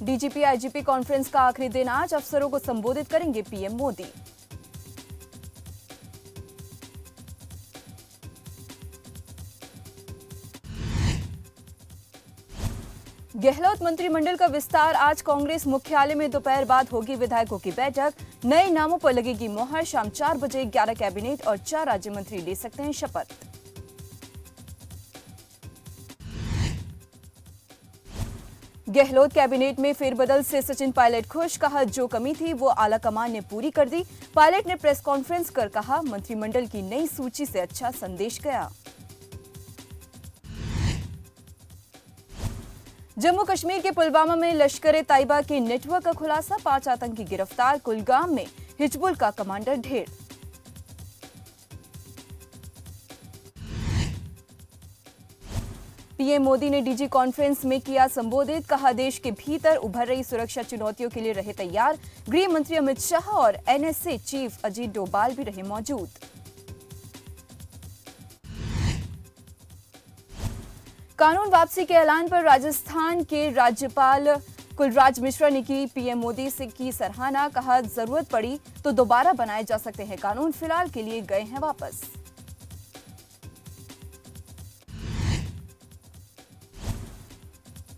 DGP IGP conference का आखिरी दिन आज, अफसरों को संबोधित करेंगे पीएम मोदी। गहलोत मंत्रिमंडल का विस्तार आज, कांग्रेस मुख्यालय में दोपहर बाद होगी विधायकों की बैठक। नए नामों पर लगेगी मोहर। शाम 4 बजे 11 कैबिनेट और 4 राज्य मंत्री ले सकते हैं शपथ। गहलोत कैबिनेट में फेरबदल से सचिन पायलट खुश, कहा जो कमी थी वो आलाकमान ने पूरी कर दी। पायलट ने प्रेस कॉन्फ्रेंस कर कहा मंत्रिमंडल की नई सूची से अच्छा संदेश गया। जम्मू कश्मीर के पुलवामा में लश्कर-ए-तैयबा के नेटवर्क का खुलासा, 5 आतंकी गिरफ्तार। कुलगाम में हिजबुल का कमांडर ढेर। पीएम मोदी ने डीजी कॉन्फ्रेंस में किया संबोधित, कहा देश के भीतर उभर रही सुरक्षा चुनौतियों के लिए रहे तैयार। गृह मंत्री अमित शाह और एनएसए चीफ अजीत डोभाल भी रहे मौजूद। कानून वापसी के ऐलान पर राजस्थान के राज्यपाल कुलराज मिश्रा ने की पीएम मोदी से की सराहना, कहा जरूरत पड़ी तो दोबारा बनाए जा सकते हैं कानून, फिलहाल के लिए गए हैं वापस।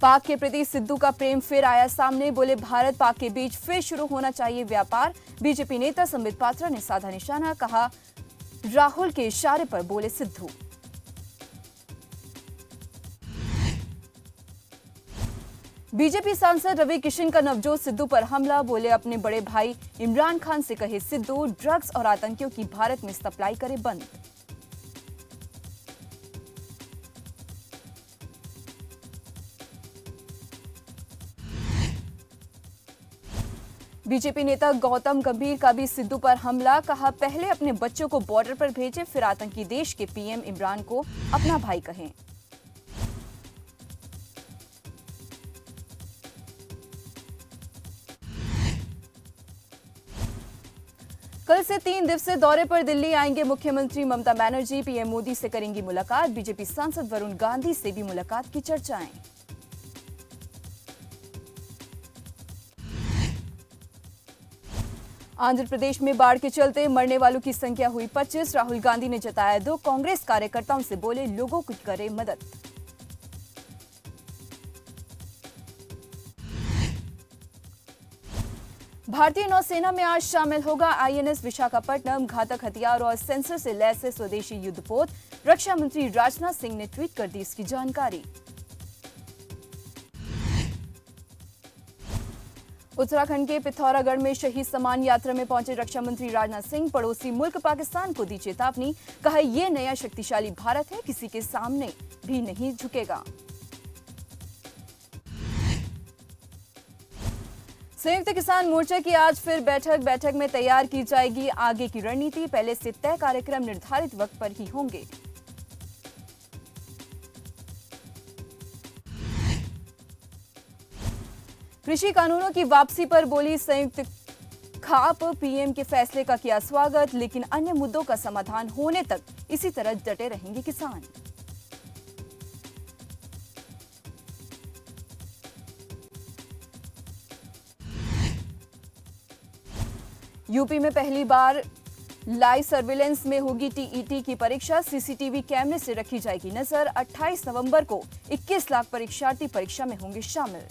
पाक के प्रति सिद्धू का प्रेम फिर आया सामने, बोले भारत पाक के बीच फिर शुरू होना चाहिए व्यापार। बीजेपी नेता संबित पात्रा ने साधा निशाना, कहा राहुल के इशारे पर बोले सिद्धू। बीजेपी सांसद रवि किशन का नवजोत सिद्धू पर हमला, बोले अपने बड़े भाई इमरान खान से कहे सिद्धू ड्रग्स और आतंकियों की भारत में सप्लाई करे बंद। बीजेपी नेता गौतम गंभीर का भी सिद्धू पर हमला, कहा पहले अपने बच्चों को बॉर्डर पर भेजें, फिर आतंकी देश के पीएम इमरान को अपना भाई कहें। कल से 3 दिवसीय दौरे पर दिल्ली आएंगे मुख्यमंत्री ममता बनर्जी। पीएम मोदी से करेंगी मुलाकात। बीजेपी सांसद वरुण गांधी से भी मुलाकात की चर्चाएं। आंध्र प्रदेश में बाढ़ के चलते मरने वालों की संख्या हुई 25। राहुल गांधी ने जताया दुख, कांग्रेस कार्यकर्ताओं से बोले लोगों की करे मदद। भारतीय नौसेना में आज शामिल होगा आईएनएस विशाखापट्टनम। घातक हथियार और सेंसर से लैस है स्वदेशी युद्धपोत। रक्षा मंत्री राजनाथ सिंह ने ट्वीट कर दी इसकी जानकारी। उत्तराखंड के पिथौरागढ़ में शहीद सम्मान यात्रा में पहुंचे रक्षा मंत्री राजनाथ सिंह। पड़ोसी मुल्क पाकिस्तान को दी चेतावनी, कहा यह नया शक्तिशाली भारत है, किसी के सामने भी नहीं झुकेगा। संयुक्त किसान मोर्चा की आज फिर बैठक में तैयार की जाएगी आगे की रणनीति। पहले से तय कार्यक्रम निर्धारित वक्त पर ही होंगे। कृषि कानूनों की वापसी पर बोली संयुक्त खाप, पीएम के फैसले का किया स्वागत, लेकिन अन्य मुद्दों का समाधान होने तक इसी तरह डटे रहेंगे किसान। यूपी में पहली बार लाइव सर्विलेंस में होगी टीईटी की परीक्षा। सीसीटीवी कैमरे से रखी जाएगी नजर। 28 नवंबर को 21 लाख परीक्षार्थी परीक्षा में होंगे शामिल।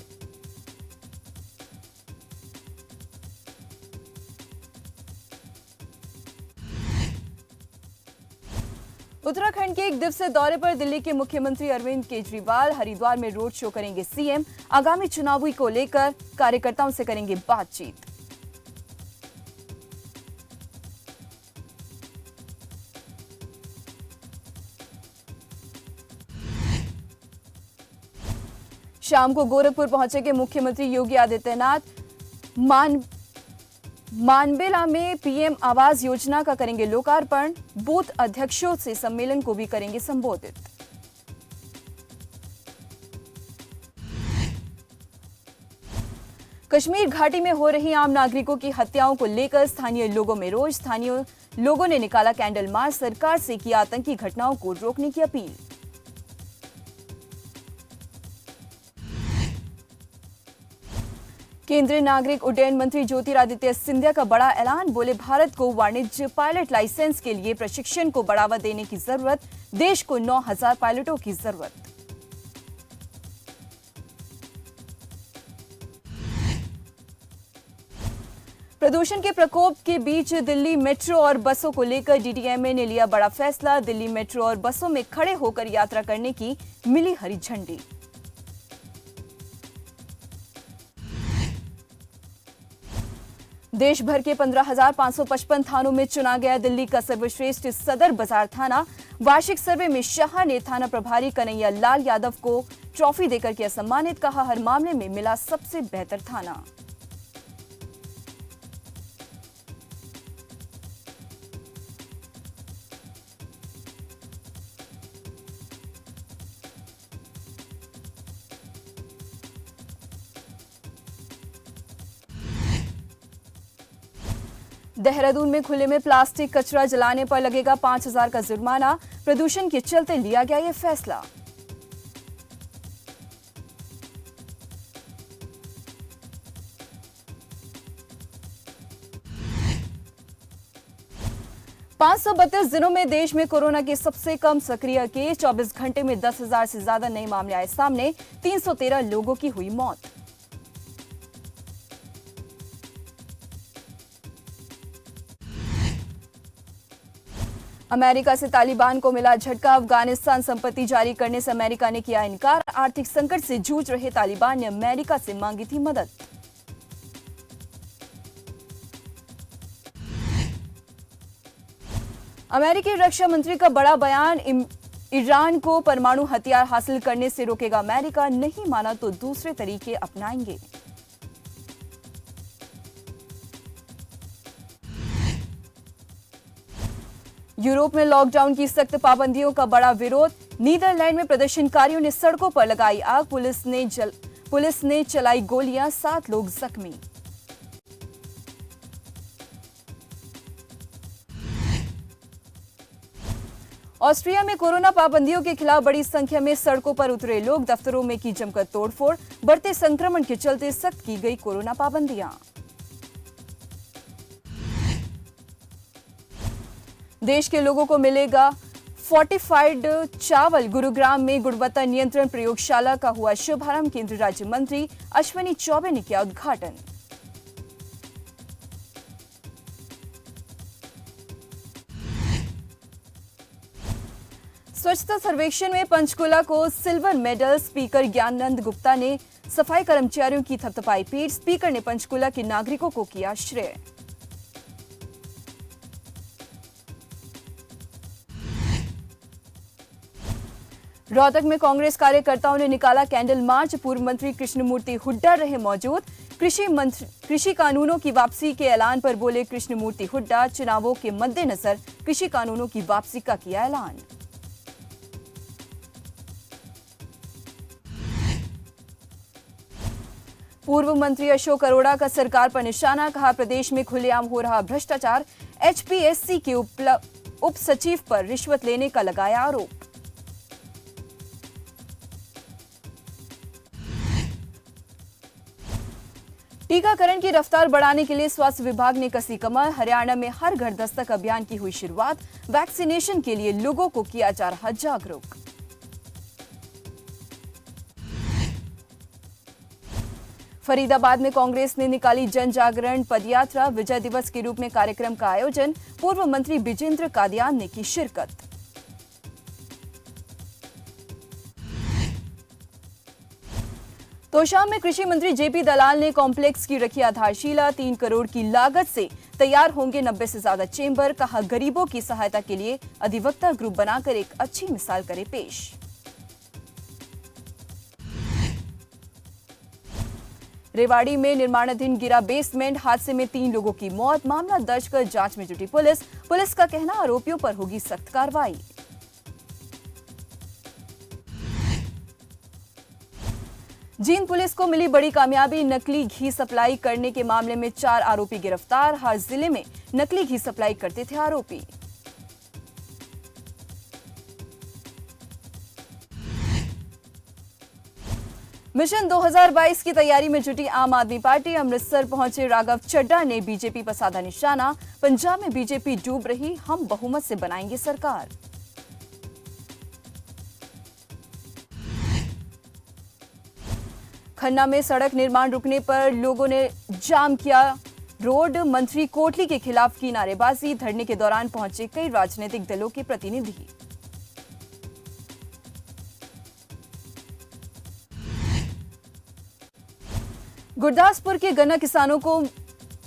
उत्तराखंड के 1 दिवसीय दौरे पर दिल्ली के मुख्यमंत्री अरविंद केजरीवाल। हरिद्वार में रोड शो करेंगे सीएम। आगामी चुनावों को लेकर कार्यकर्ताओं से करेंगे बातचीत। शाम को गोरखपुर पहुंचेंगे मुख्यमंत्री योगी आदित्यनाथ। मानबेला में पीएम आवास योजना का करेंगे लोकार्पण। बूथ अध्यक्षों से सम्मेलन को भी करेंगे संबोधित। कश्मीर घाटी में हो रही आम नागरिकों की हत्याओं को लेकर स्थानीय लोगों में रोष। स्थानीय लोगों ने निकाला कैंडल मार्च। सरकार से की आतंकी घटनाओं को रोकने की अपील। केंद्रीय नागरिक उड्डयन मंत्री ज्योतिरादित्य सिंधिया का बड़ा ऐलान। बोले, भारत को वाणिज्य पायलट लाइसेंस के लिए प्रशिक्षण को बढ़ावा देने की जरूरत। देश को 9,000 पायलटों की जरूरत। प्रदूषण के प्रकोप के बीच दिल्ली मेट्रो और बसों को लेकर डीडीएमए ने लिया बड़ा फैसला। दिल्ली मेट्रो और बसों में खड़े होकर यात्रा करने की मिली हरी झंडी। देश भर के 15,555 थानों में चुना गया दिल्ली का सर्वश्रेष्ठ सदर बाजार थाना। वार्षिक सर्वे में शाह ने थाना प्रभारी कन्हैया लाल यादव को ट्रॉफी देकर किया सम्मानित। कहा, हर मामले में मिला सबसे बेहतर थाना। देहरादून में खुले में प्लास्टिक कचरा जलाने पर लगेगा 5,000 का जुर्माना। प्रदूषण के चलते लिया गया ये फैसला। पांच 532 दिनों में देश में कोरोना के सबसे कम सक्रिय केस। 24 घंटे में 10,000 से ज्यादा नए मामले आए सामने। 313 लोगों की हुई मौत। अमेरिका से तालिबान को मिला झटका। अफगानिस्तान संपत्ति जारी करने से अमेरिका ने किया इनकार। आर्थिक संकट से जूझ रहे तालिबान ने अमेरिका से मांगी थी मदद। अमेरिकी रक्षा मंत्री का बड़ा बयान। ईरान को परमाणु हथियार हासिल करने से रोकेगा अमेरिका। नहीं माना तो दूसरे तरीके अपनाएंगे। यूरोप में लॉकडाउन की सख्त पाबंदियों का बड़ा विरोध। नीदरलैंड में प्रदर्शनकारियों ने सड़कों पर लगाई आग। पुलिस ने चलाई गोलियां। 7 लोग जख्मी। ऑस्ट्रिया में कोरोना पाबंदियों के खिलाफ बड़ी संख्या में सड़कों पर उतरे लोग। दफ्तरों में की जमकर तोड़फोड़। बढ़ते संक्रमण के चलते सख्त की गई कोरोना पाबंदियां। देश के लोगों को मिलेगा फोर्टिफाइड चावल। गुरुग्राम में गुणवत्ता नियंत्रण प्रयोगशाला का हुआ शुभारंभ। केंद्रीय राज्य मंत्री अश्विनी चौबे ने किया उद्घाटन। स्वच्छता सर्वेक्षण में पंचकुला को silver medal. Speaker Gyanand Gupta ने सफाई कर्मचारियों की थपथपाई पीठ। स्पीकर ने पंचकुला के नागरिकों को किया श्रेय। रोहतक में कांग्रेस कार्यकर्ताओं ने निकाला कैंडल मार्च। पूर्व मंत्री कृष्णमूर्ति हुड्डा रहे मौजूद। कृषि कानूनों की वापसी के ऐलान पर बोले कृष्णमूर्ति हुड्डा। चुनावों के मद्देनजर कृषि कानूनों की वापसी का किया ऐलान। पूर्व मंत्री अशोक अरोड़ा का सरकार पर निशाना। कहा, प्रदेश में खुलेआम हो रहा भ्रष्टाचार। एचपीएससी के उप सचिव पर रिश्वत लेने का लगाया आरोप। टीकाकरण की रफ्तार बढ़ाने के लिए स्वास्थ्य विभाग ने कसी कमर। हरियाणा में हर घर दस्तक अभियान की हुई शुरुआत। वैक्सीनेशन के लिए लोगों को किया जा रहा जागरूक। फरीदाबाद में कांग्रेस ने निकाली जन जागरण पदयात्रा। विजय दिवस के रूप में कार्यक्रम का आयोजन। पूर्व मंत्री बिजेंद्र कादियान ने की शिरकत। तोशाम में कृषि मंत्री जेपी दलाल ने कॉम्प्लेक्स की रखी आधारशिला। 3 करोड़ की लागत से तैयार होंगे 90 से ज्यादा चेंबर। कहा, गरीबों की सहायता के लिए अधिवक्ता ग्रुप बनाकर एक अच्छी मिसाल करे पेश। रेवाड़ी में निर्माणाधीन गिरा बेसमेंट। हादसे में 3 लोगों की मौत। मामला दर्ज कर जांच में जुटी पुलिस। पुलिस का कहना, आरोपियों पर होगी सख्त कार्रवाई। जींद पुलिस को मिली बड़ी कामयाबी। नकली घी सप्लाई करने के मामले में 4 आरोपी गिरफ्तार। हर जिले में नकली घी सप्लाई करते थे आरोपी। मिशन 2022 की तैयारी में जुटी आम आदमी पार्टी। अमृतसर पहुंचे राघव चड्ढा ने बीजेपी पर साधा निशाना। पंजाब में बीजेपी डूब रही, हम बहुमत से बनाएंगे सरकार। खन्ना में सड़क निर्माण रुकने पर लोगों ने जाम किया रोड। मंत्री कोटली के खिलाफ की नारेबाजी। धरने के दौरान पहुंचे कई राजनीतिक दलों के प्रतिनिधि। गुरदासपुर के गन्ना किसानों को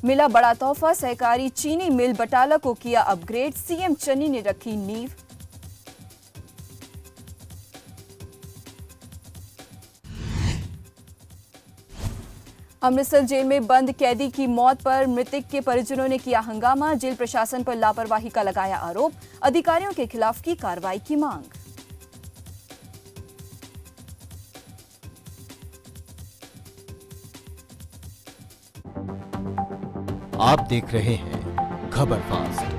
मिला बड़ा तोहफा। सहकारी चीनी मिल बटाला को किया अपग्रेड। सीएम चन्नी ने रखी नींव। अमृतसर जेल में बंद कैदी की मौत पर मृतक के परिजनों ने किया हंगामा। जेल प्रशासन पर लापरवाही का लगाया आरोप। अधिकारियों के खिलाफ की कार्रवाई की मांग। आप देख रहे हैं खबर फास्ट।